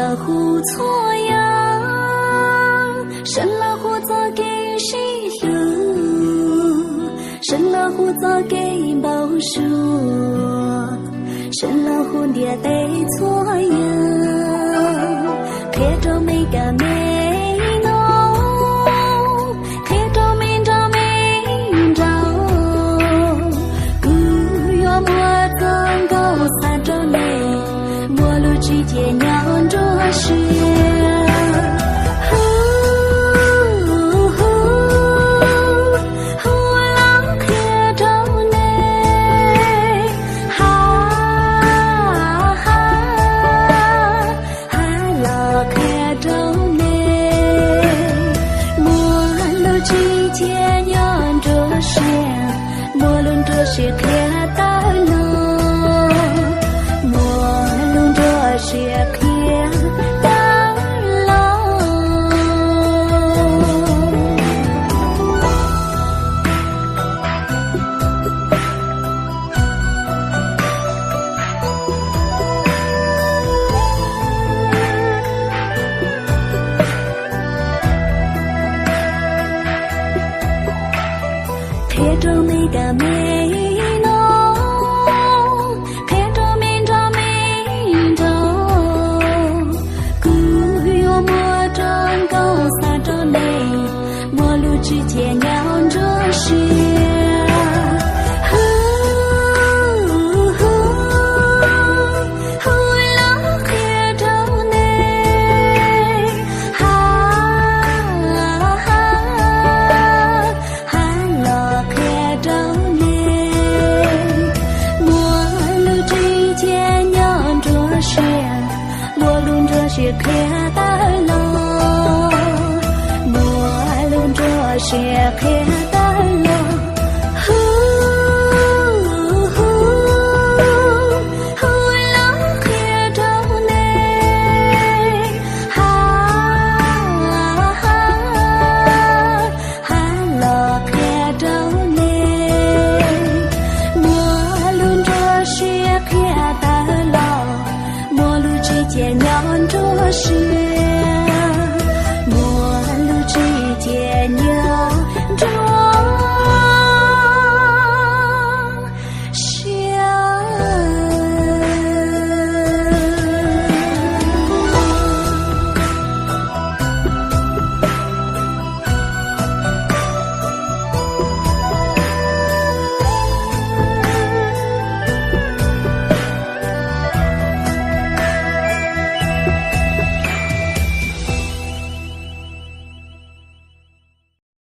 了胡错呀，生了胡早给谁留？生了胡早给报数，生了胡爹得错呀，看着没个没弄，看着没着没着，古月莫曾高三着内，莫路之间娘着是。是看到了，莫论这是看到了。看着每个美。之间娘着是，后了看着内，哈了看着内，莫路之间娘着是，莫论这是看。